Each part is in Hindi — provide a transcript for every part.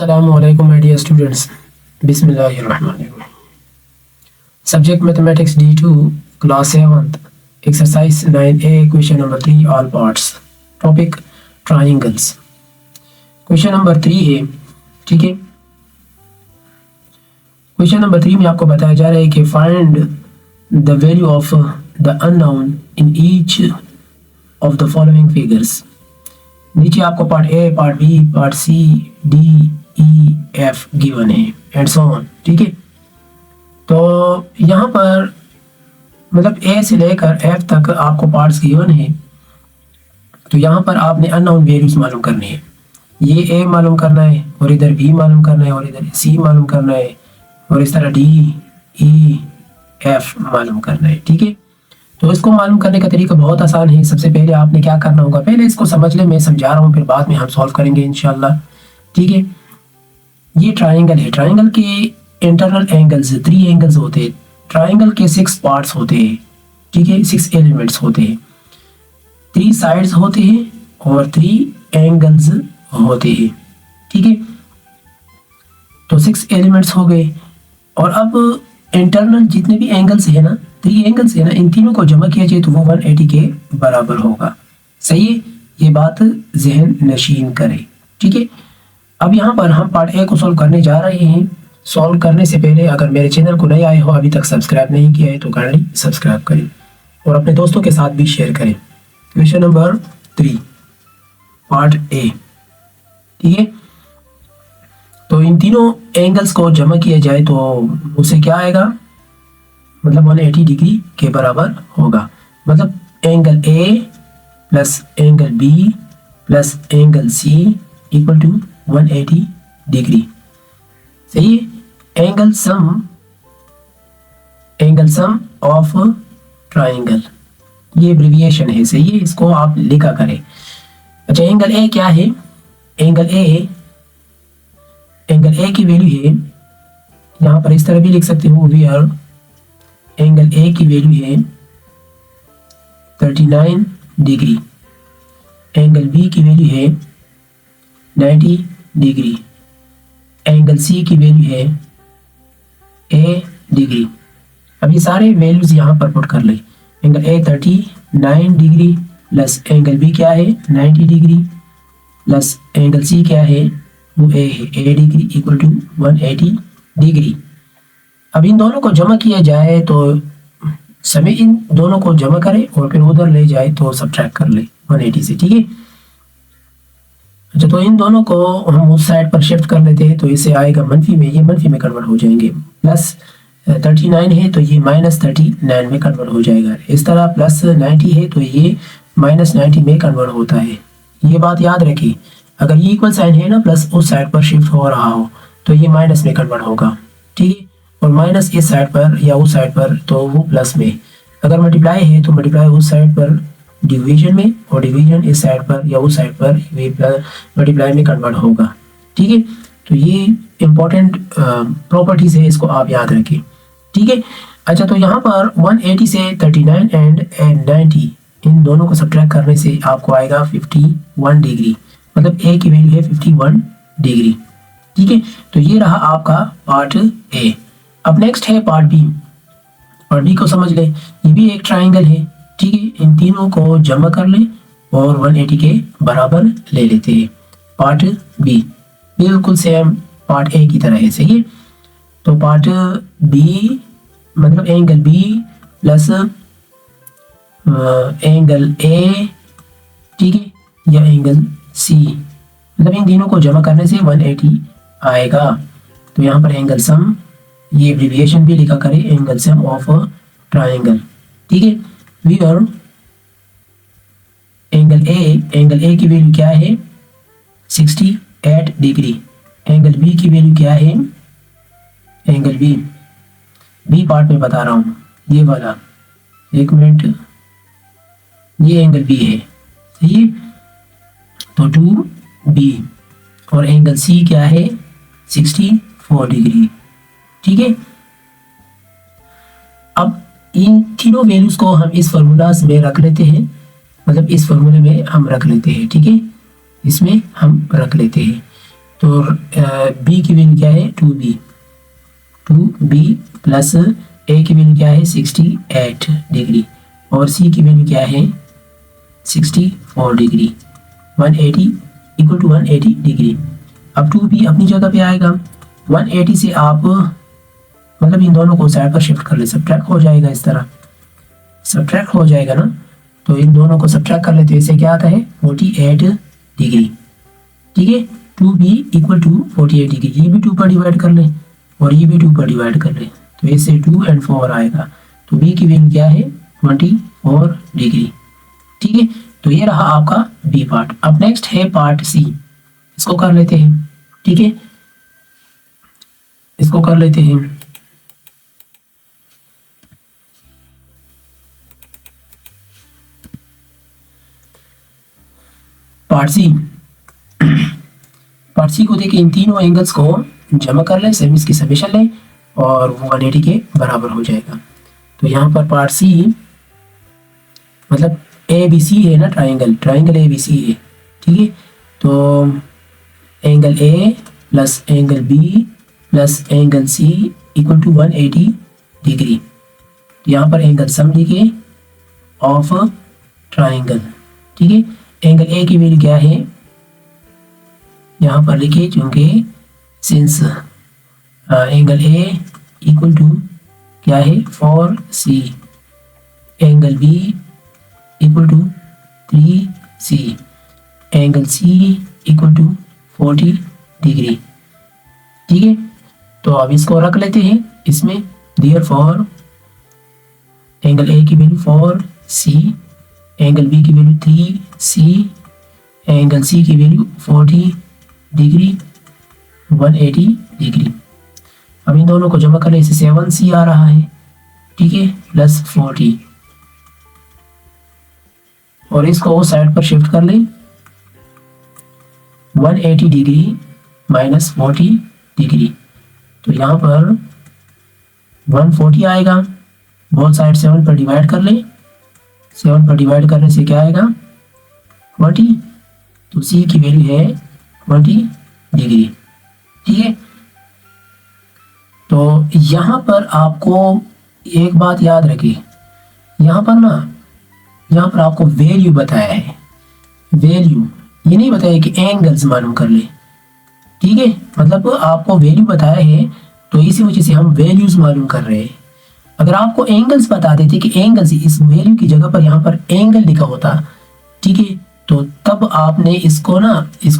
Assalamualaikum my dear students. Bismillahirrahmanirrahim. Subject Mathematics D2 Class 7th Exercise 9A Question number 3 All parts. Topic Triangles. Question number 3 है, ठीक है। Question number 3 में आपको बताया जा रहा है कि find the value of the unknown in each of the following figures. नीचे आपको part A, part B, part C, D, E, F given है एंड सो ऑन, ठीक है। तो यहाँ पर मतलब ए से लेकर एफ तक आपको पार्ट्स गिवन है। तो यहाँ पर आपने अननोन वैल्यूज मालूम करनी है। ये ए मालूम करना है और इधर बी मालूम करना है और इधर सी मालूम करना है और इस तरह डी, ई, एफ मालूम करना है, ठीक है। तो इसको मालूम करने का तरीका बहुत आसान है। सबसे पहले आपने क्या करना होगा, पहले इसको समझ ले, मैं समझा रहा हूँ, फिर बाद में हम सॉल्व करेंगे इंशाल्लाह, ठीक है। ये ट्राइंगल है। ट्राइंगल के इंटरनल एंगल्स 3 एंगल्स होते हैं। ट्राइंगल के 6 पार्ट्स होते हैं, ठीक है, 6 एलिमेंट्स होते हैं, 3 साइड्स होते हैं और 3 एंगल्स होते हैं, ठीक है। तो 6 एलिमेंट्स हो गए। और अब इंटरनल जितने भी एंगल्स है ना, 3 एंगल्स है ना, इन तीनों को जमा किया जाए तो वो 180 के बराबर होगा। सही है, ये बात जहन नशीन करें, ठीक है। अब यहाँ पर हम पार्ट ए को सॉल्व करने जा रहे हैं। सॉल्व करने से पहले अगर मेरे चैनल को नए आए हो, अभी तक सब्सक्राइब नहीं किया है तो काइंडली सब्सक्राइब करें और अपने दोस्तों के साथ भी शेयर करें। क्वेश्चन नंबर 3 पार्ट ए, ठीक है। तो इन तीनों एंगल्स को जमा किया जाए तो उसे क्या आएगा, मतलब 180 डिग्री के बराबर होगा। मतलब angle A plus angle B plus angle C equal to 180 degree. सही है। एंगल सम ऑफ ट्राइंगल, ये एब्रिविएशन है, सही है, इसको आप लिखा करें। अच्छा, एंगल ए क्या है? एंगल ए की वैल्यू है, यहाँ पर इस तरह भी लिख सकते हो, वी आर एंगल ए की वैल्यू है 39 डिग्री। एंगल बी की वैल्यू है 90 डिग्री। एंगल सी की वैल्यू है ए डिग्री। अब ये सारे वैल्यूज यहाँ पर पुट कर ले। Angle A 39 degree plus angle B क्या है 90 डिग्री प्लस एंगल सी क्या है, वो ए है, ए डिग्री इक्वल टू 180 डिग्री। अब इन दोनों को जमा किया जाए तो समय इन दोनों को जमा करें और फिर उधर ले जाए तो सब्ट्रैक्ट कर ले 180 से, ठीक है। अच्छा, तो इन दोनों को हम उस साइड पर शिफ्ट कर लेते हैं तो इसे आएगा मनफी में, ये मनफी में कन्वर्ट हो जाएंगे। प्लस 39 है तो ये माइनस 39 में कन्वर्ट हो जाएगा। इस तरह प्लस 90 है तो ये माइनस 90 में कन्वर्ट होता है। ये बात याद रखिए, अगर ये इक्वल साइन है ना, प्लस उस साइड पर शिफ्ट हो रहा हो तो ये माइनस में कन्वर्ट होगा, ठीक है। और माइनस इस साइड पर या उस साइड पर तो वो प्लस में। अगर मल्टीप्लाई है तो मल्टीप्लाई उस साइड पर डिवीजन में और डिवीजन इस साइड पर या उस साइड पर मल्टीप्लाई में कन्वर्ट होगा, ठीक है। तो ये इंपॉर्टेंट प्रॉपर्टीज है, इसको आप याद रखें, ठीक है। अच्छा, तो यहाँ पर 180 से 39 एंड 90 इन दोनों को सब्ट्रैक्ट करने से आपको आएगा 51 डिग्री। मतलब ए की वैल्यू है 51 डिग्री, ठीक है। तो ये रहा आपका पार्ट ए। अब नेक्स्ट है पार्ट बी। पार्ट बी को समझ ले, ये भी एक ट्राइंगल है, ठीक है। इन तीनों को जमा कर ले और 180 के बराबर ले लेते हैं। पार्ट बी बिल्कुल सेम पार्ट ए की तरह है, सही है। तो पार्ट बी मतलब angle B plus angle A, ठीक है, या एंगल सी, मतलब इन तीनों को जमा करने से 180 आएगा। तो यहाँ पर एंगल सम, ये एब्रिविएशन भी लिखा करें, एंगल सम ऑफ ट्राइंगल, ठीक है। वी आर एंगल ए की वैल्यू क्या है 68 डिग्री। एंगल बी की वैल्यू क्या है, एंगल बी पार्ट में बता रहा हूँ, ये वाला, एक मिनट, ये एंगल बी है, सही है। तो 2B और एंगल सी क्या है 64 डिग्री, ठीक है। अब इन तीनों वैल्यूज को हम इस फार्मूलाज में रख लेते हैं, मतलब इस फार्मूले में हम रख लेते हैं, ठीक है, इसमें हम रख लेते हैं। तो बी की वैल्यू क्या है 2b प्लस ए की वैल्यू क्या है 68 डिग्री और सी की वैल्यू क्या है 64 डिग्री 180 इक्वल टू 180 डिग्री। अब 2b अपनी जगह पे आएगा। 180 से आप मतलब इन दोनों को साइड पर शिफ्ट कर ले, सब्ट्रैक्ट हो जाएगा, इस तरह सब्ट्रैक्ट हो जाएगा ना, तो इन दोनों को सब्ट्रैक्ट कर लेते हैं। इससे क्या आता है 48 डिग्री। ठीक है, 2b इक्वल टू 48 डिग्री। ये भी 2 पर डिवाइड कर ले और ये भी 2 पर डिवाइड कर ले, तो इससे 2 और 4 आएगा। तो b की वैल्यू क्या है 24 डिग्री। ठीक है, तो ये रहा आपका बी पार्ट। अब नेक्स्ट है पार्ट सी, इसको कर लेते हैं। ठीक है, इसको कर लेते हैं। पार्ट सी को देखिए, इन तीनों एंगल्स को जमा कर लें, सेम इसकी समेशन लें और वो 180 के बराबर हो जाएगा। तो यहाँ पर पार्ट सी मतलब ए बी सी है ना, ट्राइंगल ए बी सी है। ठीक है, तो angle A plus angle B plus angle C equal to 180 degree. तो यहाँ पर एंगल सम लिखे ऑफ ट्राइंगल। ठीक है, एंगल ए की वैल्यू क्या है यहाँ पर लिखे, क्योंकि since angle A equal to क्या है 4c, angle B equal to 3c, angle C equal to 40 degree. ठीक है, तो अब इसको रख लेते हैं इसमें। देयरफॉर एंगल ए की वैल्यू 4c, एंगल बी की वैल्यू 3c, एंगल सी की वैल्यू 40 डिग्री 180 डिग्री। अब इन दोनों को जमा करें, इसे 7c आ रहा है। ठीक है, प्लस 40 और इसको उस साइड पर शिफ्ट कर लें। 180 डिग्री माइनस 40 डिग्री, तो यहाँ पर 140 आएगा। बहुत साइड 7 पर डिवाइड कर लें, 7 पर डिवाइड करने से क्या आएगा 40, तो सी की वैल्यू है 20 डिग्री। ठीक है, तो यहाँ पर आपको एक बात याद रखिए, यहाँ पर आपको वैल्यू बताया है, वैल्यू ये नहीं बताया कि एंगल्स मालूम कर ले। ठीक है, मतलब आपको वैल्यू बताया है, तो इसी वजह से हम वैल्यूज मालूम कर रहे हैं। अगर आपको एंगल्स बता देते कि एंगल्स, इस वैल्यू की जगह पर यहाँ पर एंगल लिखा होता, ठीक है, तो तब आपने इसको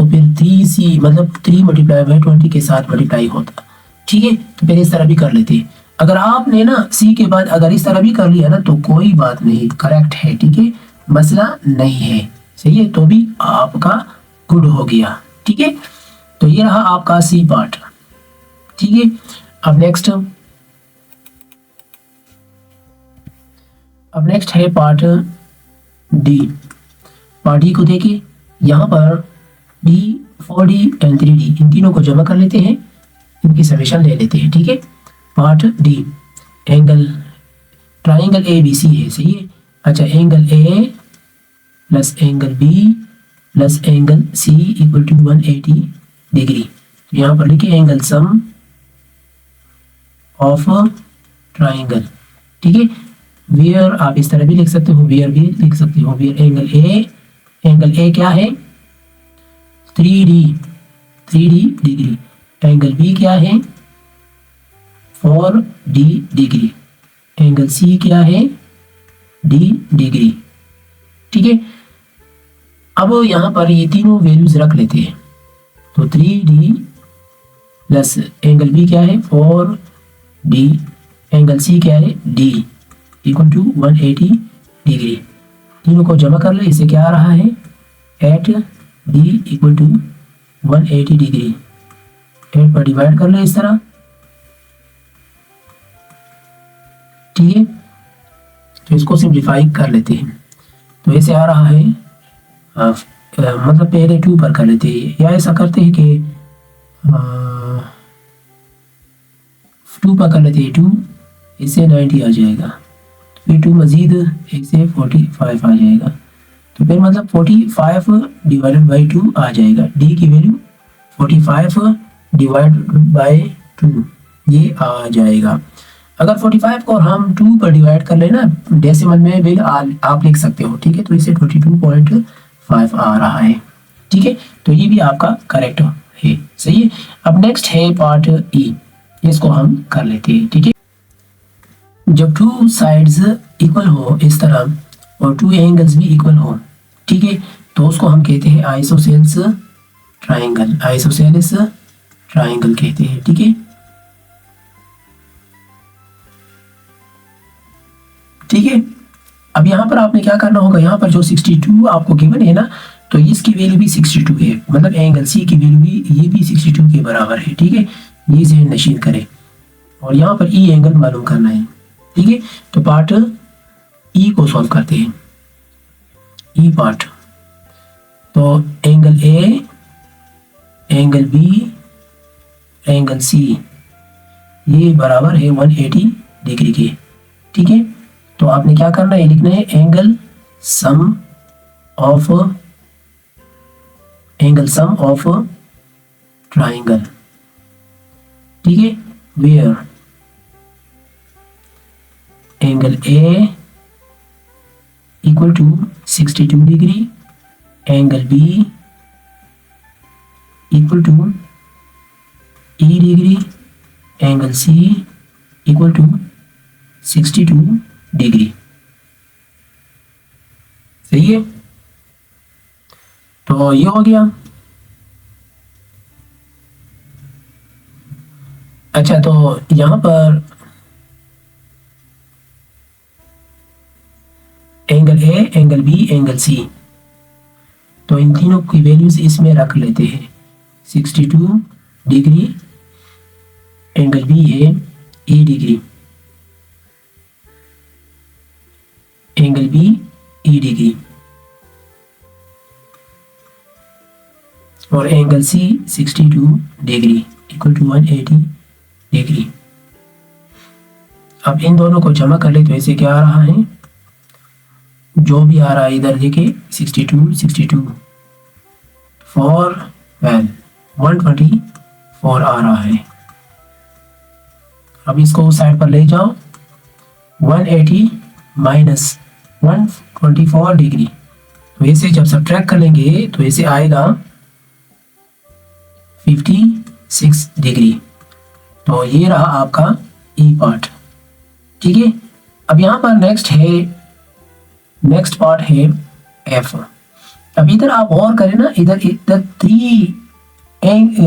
फिर 3c मतलब 3 मल्टीप्लाई बाई 20 के साथ मल्टीप्लाई होता। ठीक है, तो फिर इस तरह भी कर लेते। अगर आपने c के बाद अगर इस तरह भी कर लिया ना, तो कोई बात नहीं, करेक्ट है। ठीक है, मसला नहीं है, सही है, तो भी आपका गुड हो गया। ठीक है, तो ये रहा आपका सी पार्ट। ठीक है, अब नेक्स्ट है पार्ट डी। पार्ट डी को देखिए, यहाँ पर डी 4d एंड 3d इन तीनों को जमा कर लेते हैं, इनकी समेशन ले लेते हैं। ठीक है, part D triangle A B C है, सही है। अच्छा, angle A plus angle B plus angle C equal to 180 degree. तो यहाँ पर लिखिए एंगल सम ऑफ ट्राइंगल। ठीक है, वेयर आप इस तरह भी लिख सकते हो, वेयर भी लिख सकते हो। वेयर एंगल ए क्या है 3d डिग्री, एंगल बी क्या है 4d डिग्री, एंगल सी क्या है d डिग्री। ठीक है, अब यहाँ पर ये तीनों वैल्यूज रख लेते हैं। तो 3d प्लस एंगल बी क्या है 4d, एंगल सी क्या है d इक्वल टू 180 डिग्री। तीनों को जमा कर ले, इसे क्या आ रहा है 8d इक्वल टू 180 डिग्री। 8 पर डिवाइड कर ले इस तरह। ठीक है, तो इसको सिंप्लीफाई कर लेते हैं। तो ऐसे आ रहा है, मतलब पहले 2 पर कर लेते हैं, या ऐसा करते हैं कि 2 पर कर लेते हैं, 2 इससे 90 आ जाएगा, फिर 2 मजीद इससे 45 आ जाएगा, तो फिर मतलब 45 डिवाइडेड बाई 2 आ जाएगा। डी की वैल्यू 45 डिवाइड बाय 2 ये आ जाएगा। अगर 45 को हम 2 पर डिवाइड कर लेना डेसिमल में भी आप लिख सकते हो, ठीक है। तो इसे 22.5 आ रहा है, ठीक है। तो ये भी आपका करेक्ट है, सही है। अब नेक्स्ट है पार्ट ई, इसको हम कर लेते हैं, ठीक है। जब 2 साइड्स इक्वल हो इस तरह और 2 एंगल्स भी इक्वल हो, ठीक है, तो उसको हम कहते हैं आइसोसेल्स ट्राइंगल, आइसोसेल्स ट्राइंगल कहते हैं, ठीक है। ठीक है, अब यहाँ पर आपने क्या करना होगा, यहाँ पर जो 62 आपको गिवन है ना, तो इसकी वैल्यू भी 62 है, मतलब एंगल सी की वैल्यू भी ये भी 62 के बराबर है, ठीक है। ये ज़हन नशीन करें और यहाँ पर ई एंगल मालूम करना है, ठीक है। तो पार्ट ई को सॉल्व करते हैं, ई पार्ट। तो angle A, angle B, angle C ये बराबर है 180 डिग्री के, ठीक है। तो आपने क्या करना है, लिखना है एंगल सम ऑफ ट्राइंगल, ठीक है। Where angle A equal to 62 degree, angle B equal to E degree, angle C equal to 62 degree, सही है। तो ये हो गया। अच्छा, तो यहां पर angle A, angle B, angle C, तो इन तीनों की वैल्यूज इसमें रख लेते हैं। 62 डिग्री, एंगल बी है E degree, angle B E degree, और angle C 62 degree equal to 180 degree. अब इन दोनों को जमा कर ले तो ऐसे क्या आ रहा है, जो भी आ रहा है इधर देखिए 62 62 4 12 124 आ रहा है। अब इसको साइड पर ले जाओ, 180 माइनस 124 डिग्री, तो इसे जब सब्ट्रैक्ट करेंगे तो इसे आएगा 56 डिग्री। तो ये रहा आपका ई पार्ट, ठीक है। अब यहाँ पर नेक्स्ट पार्ट है एफ। अब इधर आप और करें ना, इधर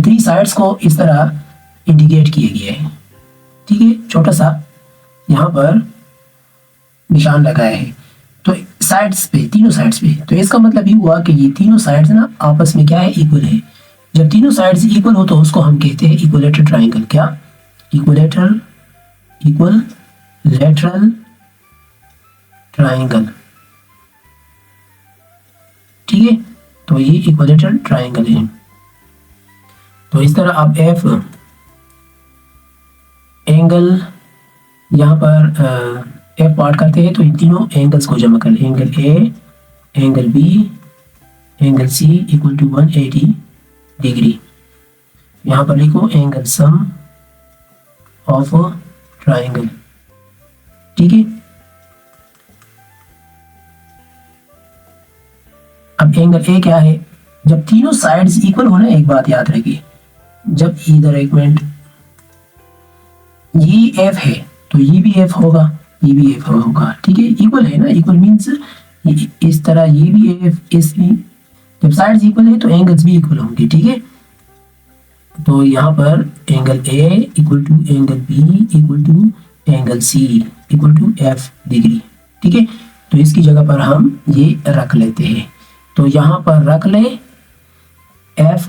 थ्री साइड्स को इस तरह इंडिकेट किए गए हैं, ठीक है। छोटा सा यहाँ पर निशान लगाया है, तो साइड्स पे, तीनों साइड्स पे, तो इसका मतलब ये हुआ कि ये तीनों साइड्स ना आपस में क्या है, इक्वल है। जब तीनों साइड्स इक्वल हो तो उसको हम कहते हैं इक्विलेटरल ट्राइंगल। क्या? इक्विलेटरल ट्राइंगल, ठीक है। तो ये इक्विलेटरल ट्राइंगल है। तो इस तरह आप एफ एंगल यहाँ पर एफ पार्ट करते हैं, तो इन तीनों एंगल्स को जमा कर, angle A, angle B, angle C equal to 180 degree. यहाँ पर लिखो एंगल सम ऑफ ट्राइंगल, ठीक है। अब एंगल ए क्या है, जब तीनों साइड्स इक्वल हो ना, एक बात याद रखिए, जब इधर एक मिनट ये एफ है तो ये भी एफ होगा, ये भी एफ होगा, ठीक है। इक्वल है ना, इक्वल मीन्स इस तरह ये भी एफ, जब साइड्स इक्वल है तो एंगल्स भी इक्वल होंगे, ठीक है। तो यहाँ पर angle A equal to angle B equal to angle C equal to F degree, ठीक है। तो इसकी जगह पर हम ये रख लेते हैं। तो यहाँ पर रख ले F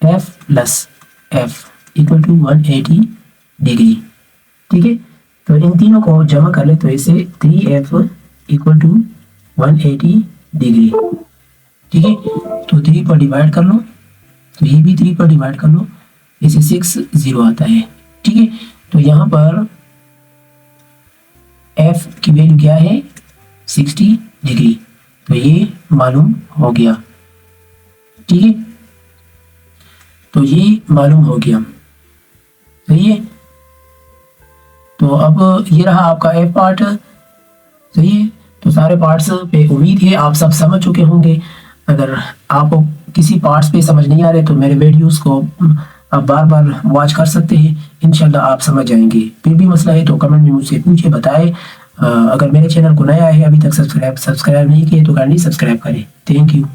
plus F equal to 180 degree, ठीक है। तो इन तीनों को जमा कर ले तो इसे 3f इक्वल टू 180 डिग्री, ठीक है। तो 3 पर डिवाइड कर लो, तो ये भी 3 पर डिवाइड कर लो, इसे 6 0 आता है, ठीक है। तो यहाँ पर f की वैल्यू क्या है, 60 डिग्री। तो ये मालूम हो गया, ठीक है। तो ये मालूम हो गया। सही है। तो अब ये रहा आपका एफ पार्ट। सही है। तो सारे पार्ट्स पे उम्मीद है आप सब समझ चुके होंगे। अगर आपको किसी पार्ट्स पे समझ नहीं आ रहे तो मेरे वीडियोस को आप बार बार वॉच कर सकते हैं, इंशाल्लाह आप समझ जाएंगे। फिर भी मसला है तो कमेंट में मुझसे पूछे, बताएं। अगर मेरे चैनल को नया है, अभी तक सब्सक्राइब नहीं किए तो काइंडली सब्सक्राइब करें। Thank you.